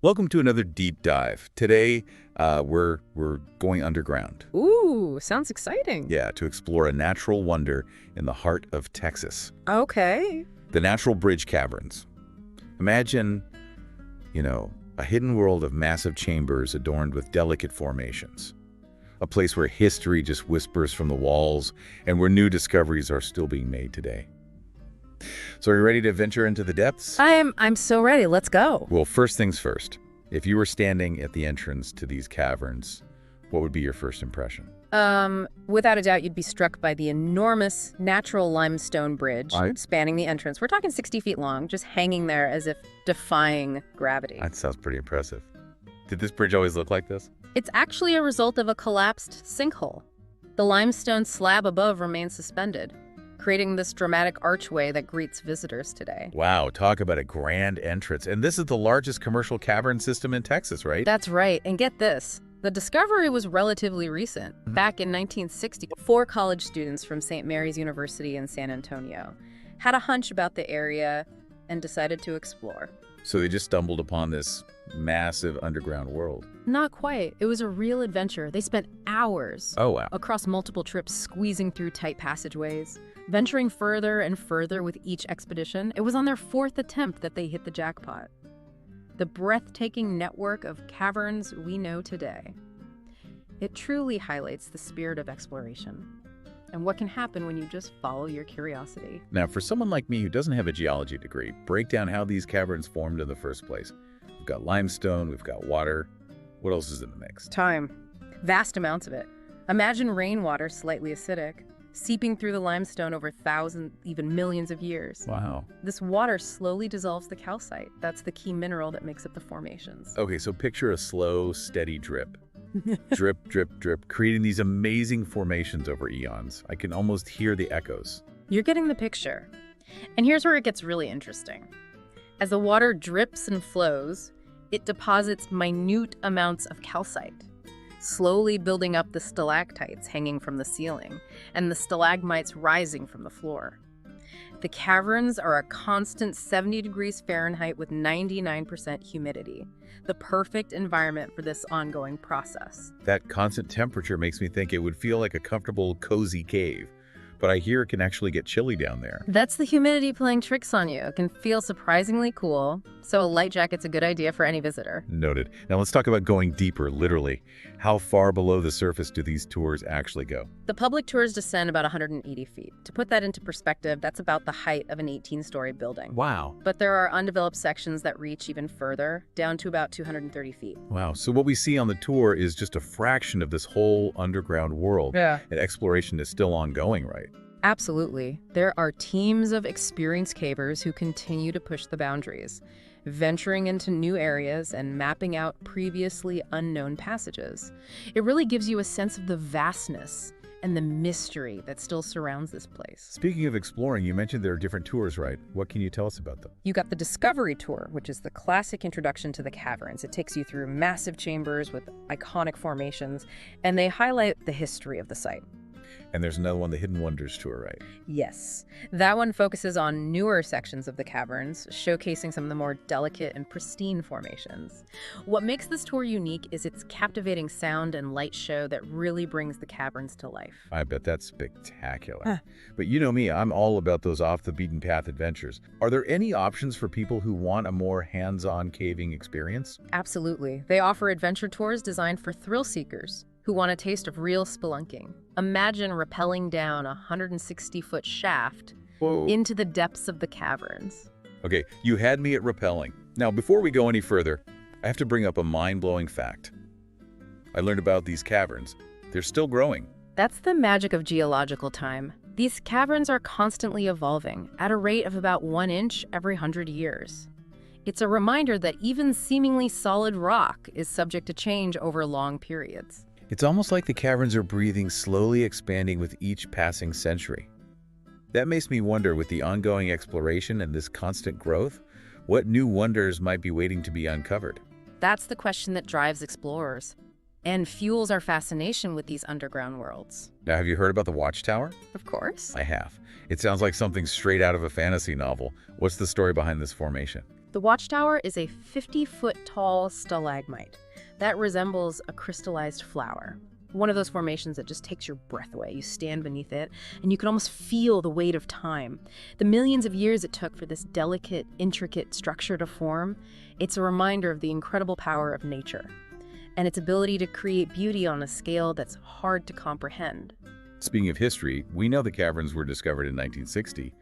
Welcome to another deep dive. Today, we're going underground. Ooh, sounds exciting. Yeah, to explore a natural wonder in the heart of Texas. Okay. The Natural Bridge Caverns. Imagine, a hidden world of massive chambers adorned with delicate formations. A place where history just whispers from the walls and where new discoveries are still being made today. So are you ready to venture into the depths? I'm so ready. Let's go. Well, first things first. If you were standing at the entrance to these caverns, what would be your first impression? Without a doubt, you'd be struck by the enormous natural limestone bridge spanning the entrance. We're talking 60 feet long, just hanging there as if defying gravity. That sounds pretty impressive. Did this bridge always look like this? It's actually a result of a collapsed sinkhole. The limestone slab above remains suspended, creating this dramatic archway that greets visitors today. Wow, talk about a grand entrance. And this is the largest commercial cavern system in Texas, right? That's right. And get this. The discovery was relatively recent. Back in 1960, 4 college students from St. Mary's University in San Antonio had a hunch about the area and decided to explore. So they just stumbled upon this massive underground world. Not quite. It was a real adventure. They spent hours across multiple trips squeezing through tight passageways, venturing further and further with each expedition. It was on their 4th attempt that they hit the jackpot. The breathtaking network of caverns we know today. It truly highlights the spirit of exploration and what can happen when you just follow your curiosity. Now, for someone like me who doesn't have a geology degree, break down how these caverns formed in the first place. We've got limestone, we've got water. What else is in the mix? Time. Vast amounts of it. Imagine rainwater slightly acidic, seeping through the limestone over thousands, even millions of years. Wow. This water slowly dissolves the calcite. That's the key mineral that makes up the formations. Okay, so picture a slow, steady drip. Drip, drip, drip, creating these amazing formations over eons. I can almost hear the echoes. You're getting the picture. And here's where it gets really interesting. As the water drips and flows, it deposits minute amounts of calcite, slowly building up the stalactites hanging from the ceiling and the stalagmites rising from the floor. The caverns are a constant 70 degrees Fahrenheit with 99% humidity, the perfect environment for this ongoing process. That constant temperature makes me think it would feel like a comfortable, cozy cave. But I hear it can actually get chilly down there. That's the humidity playing tricks on you. It can feel surprisingly cool, so a light jacket's a good idea for any visitor. Noted. Now let's talk about going deeper, literally. How far below the surface do these tours actually go? The public tours descend about 180 feet. To put that into perspective, that's about the height of an 18-story building. Wow. But there are undeveloped sections that reach even further, down to about 230 feet. Wow. So what we see on the tour is just a fraction of this whole underground world. Yeah. And exploration is still ongoing, right? Absolutely. There are teams of experienced cavers who continue to push the boundaries, venturing into new areas and mapping out previously unknown passages. It really gives you a sense of the vastness and the mystery that still surrounds this place. Speaking of exploring, you mentioned there are different tours, right? What can you tell us about them? You got the Discovery Tour, which is the classic introduction to the caverns. It takes you through massive chambers with iconic formations, and they highlight the history of the site. And there's another one, the Hidden Wonders Tour, right? Yes. That one focuses on newer sections of the caverns, showcasing some of the more delicate and pristine formations. What makes this tour unique is its captivating sound and light show that really brings the caverns to life. I bet that's spectacular. But you know me, I'm all about those off-the-beaten-path adventures. Are there any options for people who want a more hands-on caving experience? Absolutely. They offer adventure tours designed for thrill seekers who want a taste of real spelunking. Imagine rappelling down a 160-foot shaft into the depths of the caverns. Okay, you had me at rappelling. Now, before we go any further, I have to bring up a mind-blowing fact. I learned about these caverns. They're still growing. That's the magic of geological time. These caverns are constantly evolving at a rate of about 1 inch every 100 years. It's a reminder that even seemingly solid rock is subject to change over long periods. It's almost like the caverns are breathing, slowly expanding with each passing century. That makes me wonder, with the ongoing exploration and this constant growth, what new wonders might be waiting to be uncovered? That's the question that drives explorers and fuels our fascination with these underground worlds. Now, have you heard about the Watchtower? Of course. I have. It sounds like something straight out of a fantasy novel. What's the story behind this formation? The watchtower is a 50-foot-tall stalagmite that resembles a crystallized flower. One of those formations that just takes your breath away. You stand beneath it, and you can almost feel the weight of time. The millions of years it took for this delicate, intricate structure to form, it's a reminder of the incredible power of nature and its ability to create beauty on a scale that's hard to comprehend. Speaking of history, we know the caverns were discovered in 1960,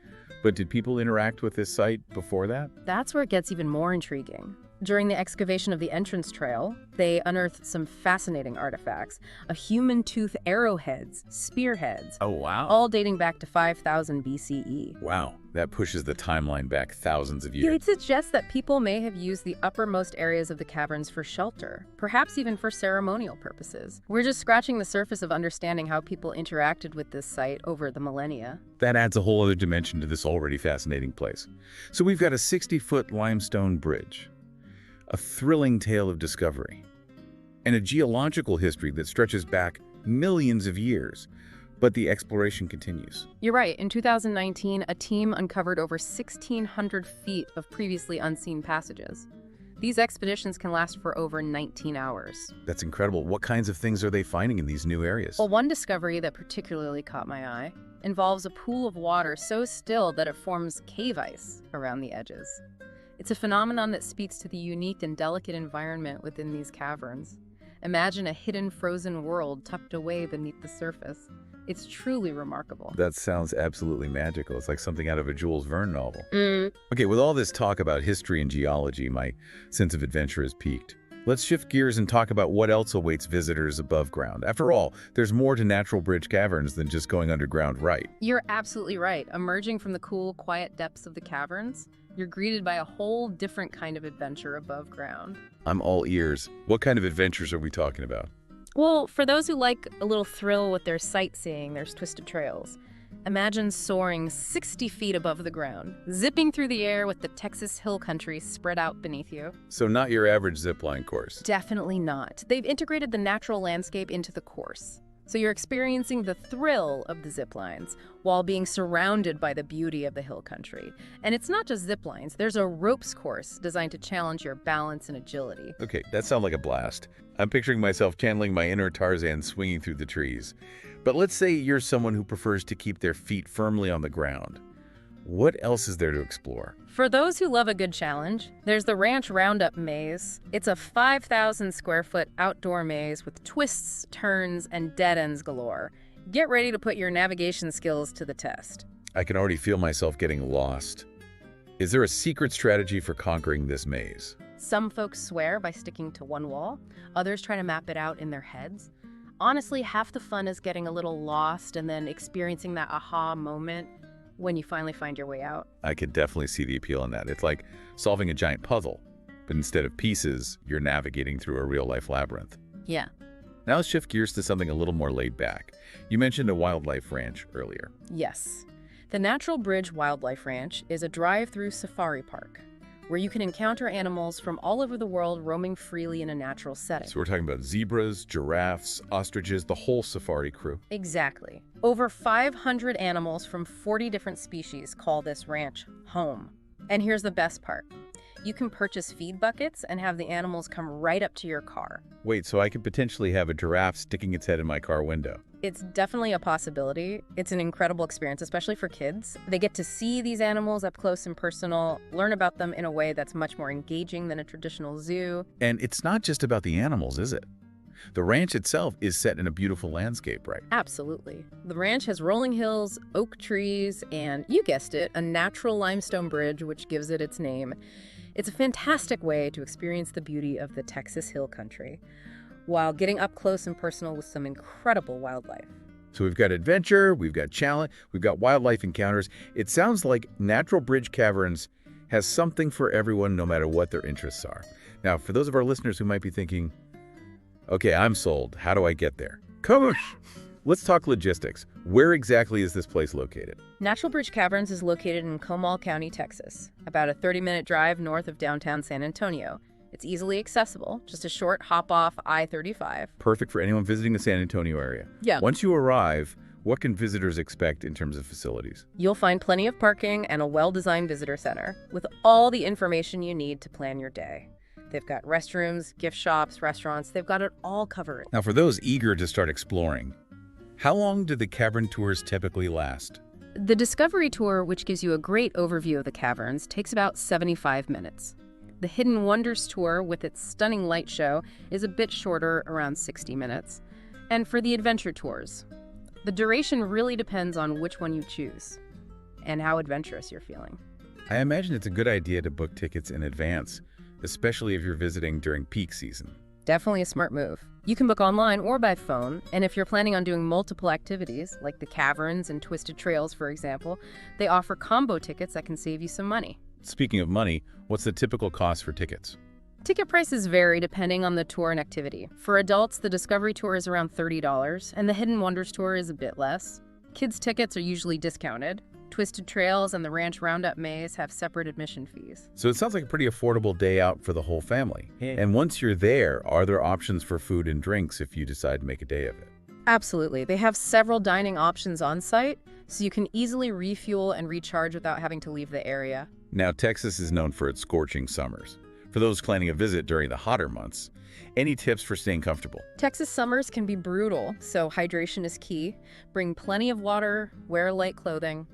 but did people interact with this site before that? That's where it gets even more intriguing. During the excavation of the entrance trail, they unearthed some fascinating artifacts of human tooth arrowheads, spearheads, Oh, wow. all dating back to 5000 BCE. Wow, that pushes the timeline back thousands of Yeah, years. it suggests that people may have used the uppermost areas of the caverns for shelter, perhaps even for ceremonial purposes. We're just scratching the surface of understanding how people interacted with this site over the millennia. That adds a whole other dimension to this already fascinating place. So we've got a 60-foot limestone bridge, a thrilling tale of discovery, and a geological history that stretches back millions of years. But the exploration continues. You're right. In 2019, a team uncovered over 1,600 feet of previously unseen passages. These expeditions can last for over 19 hours. That's incredible. What kinds of things are they finding in these new areas? Well, one discovery that particularly caught my eye involves a pool of water so still that it forms cave ice around the edges. It's a phenomenon that speaks to the unique and delicate environment within these caverns. Imagine a hidden frozen world tucked away beneath the surface. It's truly remarkable. That sounds absolutely magical. It's like something out of a Jules Verne novel. Okay, with all this talk about history and geology, my sense of adventure has peaked. Let's shift gears and talk about what else awaits visitors above ground. After all, there's more to Natural Bridge Caverns than just going underground, right? You're absolutely right. Emerging from the cool, quiet depths of the caverns, you're greeted by a whole different kind of adventure above ground. I'm all ears. What kind of adventures are we talking about? Well, for those who like a little thrill with their sightseeing, there's twisted trails. Imagine soaring 60 feet above the ground, zipping through the air with the Texas hill country spread out beneath you. So not your average zipline course. Definitely not. They've integrated the natural landscape into the course. So you're experiencing the thrill of the zip lines while being surrounded by the beauty of the hill country. And it's not just zip lines. There's a ropes course designed to challenge your balance and agility. Okay, that sounds like a blast. I'm picturing myself channeling my inner Tarzan swinging through the trees. But let's say you're someone who prefers to keep their feet firmly on the ground. What else is there to explore? For those who love a good challenge, there's the Ranch Roundup Maze. It's a 5,000 square foot outdoor maze with twists, turns, and dead ends galore. Get ready to put your navigation skills to the test. I can already feel myself getting lost. Is there a secret strategy for conquering this maze? Some folks swear by sticking to one wall. Others try to map it out in their heads. Honestly, half the fun is getting a little lost and then experiencing that aha moment when you finally find your way out. I could definitely see the appeal in that. It's like solving a giant puzzle, but instead of pieces, you're navigating through a real-life labyrinth. Yeah. Now let's shift gears to something a little more laid back. You mentioned a wildlife ranch earlier. Yes. The Natural Bridge Wildlife Ranch is a drive-through safari park where you can encounter animals from all over the world roaming freely in a natural setting. So we're talking about zebras, giraffes, ostriches, the whole safari crew. Exactly. Over 500 animals from 40 different species call this ranch home. And here's the best part. You can purchase feed buckets and have the animals come right up to your car. Wait, so I could potentially have a giraffe sticking its head in my car window? It's definitely a possibility. It's an incredible experience, especially for kids. They get to see these animals up close and personal, learn about them in a way that's much more engaging than a traditional zoo. And it's not just about the animals, is it? The ranch itself is set in a beautiful landscape, right? Absolutely. The ranch has rolling hills, oak trees, and, you guessed it, a natural limestone bridge, which gives it its name. It's a fantastic way to experience the beauty of the Texas hill country, while getting up close and personal with some incredible wildlife. So we've got adventure, we've got challenge, we've got wildlife encounters. It sounds like Natural Bridge Caverns has something for everyone, no matter what their interests are. Now, for those of our listeners who might be thinking, okay, I'm sold. How do I get there? Come on. Let's talk logistics. Where exactly is this place located? Natural Bridge Caverns is located in Comal County, Texas, about a 30-minute drive north of downtown San Antonio. It's easily accessible, just a short hop off I-35. Perfect for anyone visiting the San Antonio area. Yeah. Once you arrive, What can visitors expect in terms of facilities? You'll find plenty of parking and a well-designed visitor center with all the information you need to plan your day. They've got restrooms, gift shops, restaurants. They've got it all covered. Now, for those eager to start exploring, how long do the cavern tours typically last? The Discovery Tour, which gives you a great overview of the caverns, takes about 75 minutes. The Hidden Wonders Tour, with its stunning light show, is a bit shorter, around 60 minutes. And for the adventure tours, the duration really depends on which one you choose and how adventurous you're feeling. I imagine it's a good idea to book tickets in advance, especially if you're visiting during peak season. Definitely a smart move. You can book online or by phone, and if you're planning on doing multiple activities, like the caverns and twisted trails, for example, they offer combo tickets that can save you some money. Speaking of money, what's the typical cost for tickets? Ticket prices vary depending on the tour and activity. For adults, the Discovery Tour is around $30, and the Hidden Wonders Tour is a bit less. Kids' tickets are usually discounted. Twisted Trails and the Ranch Roundup Maze have separate admission fees. So it sounds like a pretty affordable day out for the whole family. And once you're there, are there options for food and drinks if you decide to make a day of it? Absolutely. They have several dining options on site, so you can easily refuel and recharge without having to leave the area. Now, Texas is known for its scorching summers. For those planning a visit during the hotter months, any tips for staying comfortable? Texas summers can be brutal, so hydration is key. Bring plenty of water, wear light clothing,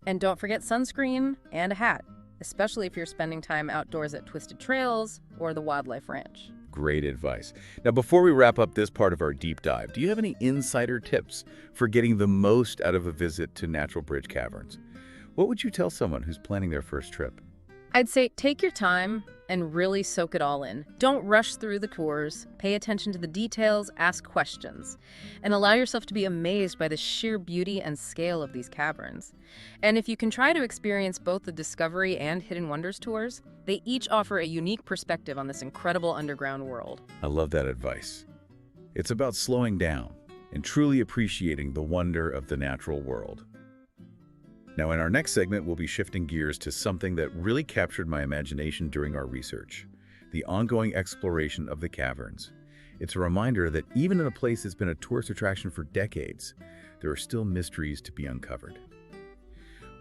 and don't forget sunscreen and a hat, especially if you're spending time outdoors at Twisted Trails or the Wildlife Ranch. Great advice. Now, before we wrap up this part of our deep dive, do you have any insider tips for getting the most out of a visit to Natural Bridge Caverns? What would you tell someone who's planning their first trip? I'd say take your time and really soak it all in. Don't rush through the tours, pay attention to the details, ask questions, and allow yourself to be amazed by the sheer beauty and scale of these caverns. And if you can try to experience both the Discovery and Hidden Wonders tours, they each offer a unique perspective on this incredible underground world. I love that advice. It's about slowing down and truly appreciating the wonder of the natural world. Now, in our next segment, we'll be shifting gears to something that really captured my imagination during our research: the ongoing exploration of the caverns. It's a reminder that even in a place that's been a tourist attraction for decades, there are still mysteries to be uncovered.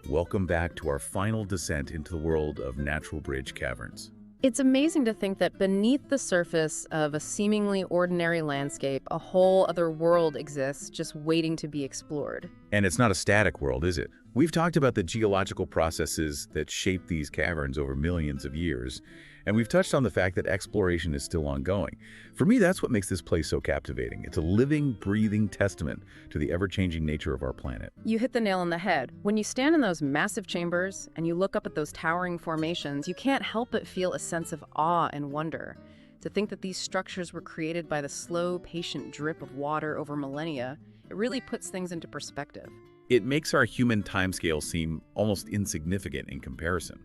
Welcome back to our final descent into the world of Natural Bridge Caverns. It's amazing to think that beneath the surface of a seemingly ordinary landscape, a whole other world exists just waiting to be explored. And it's not a static world, is it? We've talked about the geological processes that shape these caverns over millions of years, and we've touched on the fact that exploration is still ongoing. For me, that's what makes this place so captivating. It's a living, breathing testament to the ever-changing nature of our planet. You hit the nail on the head. When you stand in those massive chambers and you look up at those towering formations, you can't help but feel a sense of awe and wonder. To think that these structures were created by the slow, patient drip of water over millennia, it really puts things into perspective. It makes our human timescale seem almost insignificant in comparison.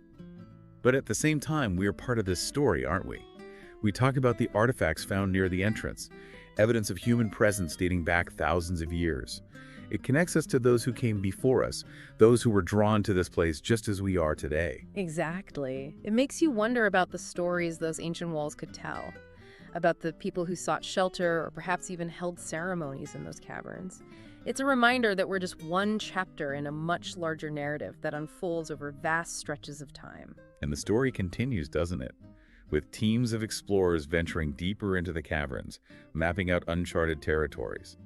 But at the same time, we are part of this story, aren't we? We talk about the artifacts found near the entrance, evidence of human presence dating back thousands of years. It connects us to those who came before us, those who were drawn to this place just as we are today. Exactly. It makes you wonder about the stories those ancient walls could tell, about the people who sought shelter or perhaps even held ceremonies in those caverns. It's a reminder that we're just one chapter in a much larger narrative that unfolds over vast stretches of time. And the story continues, doesn't it? With teams of explorers venturing deeper into the caverns, mapping out uncharted territories.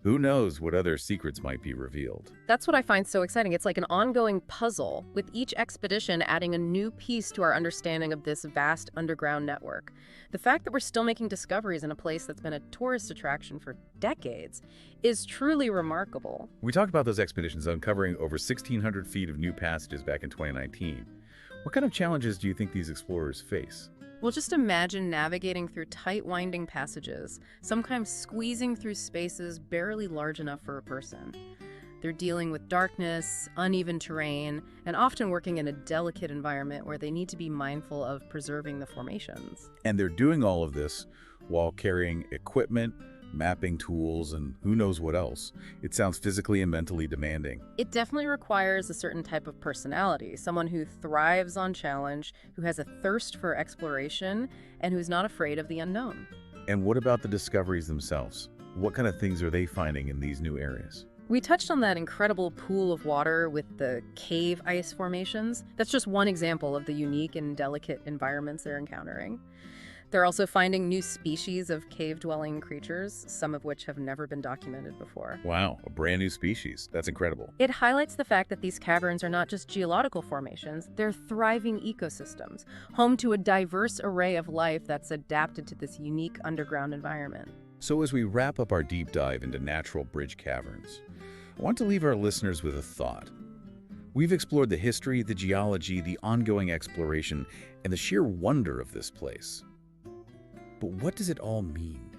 Who knows what other secrets might be revealed? That's what I find so exciting. It's like an ongoing puzzle, with each expedition adding a new piece to our understanding of this vast underground network. The fact that we're still making discoveries in a place that's been a tourist attraction for decades is truly remarkable. We talked about those expeditions uncovering over 1,600 feet of new passages back in 2019. What kind of challenges do you think these explorers face? Well, just imagine navigating through tight, winding passages, sometimes squeezing through spaces barely large enough for a person. They're dealing with darkness, uneven terrain, and often working in a delicate environment where they need to be mindful of preserving the formations. And they're doing all of this while carrying equipment, mapping tools, and who knows what else. It sounds physically and mentally demanding. It definitely requires a certain type of personality, someone who thrives on challenge, who has a thirst for exploration, and who's not afraid of the unknown. And what about the discoveries themselves? What kind of things are they finding in these new areas? We touched on that incredible pool of water with the cave ice formations. That's just one example of the unique and delicate environments they're encountering. They're also finding new species of cave-dwelling creatures, some of which have never been documented before. Wow, a brand new species. That's incredible. It highlights the fact that these caverns are not just geological formations, they're thriving ecosystems, home to a diverse array of life that's adapted to this unique underground environment. So as we wrap up our deep dive into Natural Bridge Caverns, I want to leave our listeners with a thought. We've explored the history, the geology, the ongoing exploration, and the sheer wonder of this place. But what does it all mean?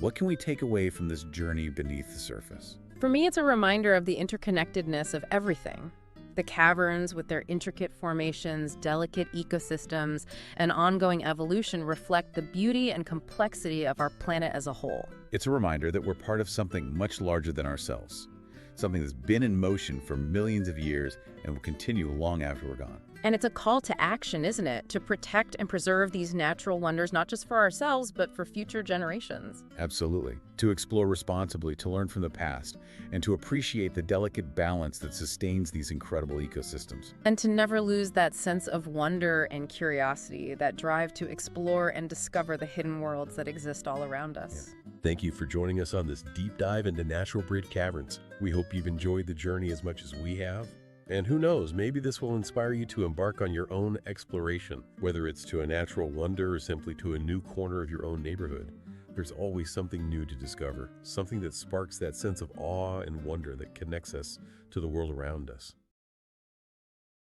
What can we take away from this journey beneath the surface? For me, it's a reminder of the interconnectedness of everything. The caverns, with their intricate formations, delicate ecosystems, and ongoing evolution, reflect the beauty and complexity of our planet as a whole. It's a reminder that we're part of something much larger than ourselves, something that's been in motion for millions of years and will continue long after we're gone. And it's a call to action, isn't it? To protect and preserve these natural wonders, not just for ourselves, but for future generations. Absolutely. To explore responsibly, to learn from the past, and to appreciate the delicate balance that sustains these incredible ecosystems. And to never lose that sense of wonder and curiosity, that drive to explore and discover the hidden worlds that exist all around us. Thank you for joining us on this deep dive into Natural Bridge Caverns. We hope you've enjoyed the journey as much as we have. And who knows, maybe this will inspire you to embark on your own exploration, whether it's to a natural wonder or simply to a new corner of your own neighborhood. There's always something new to discover, something that sparks that sense of awe and wonder that connects us to the world around us.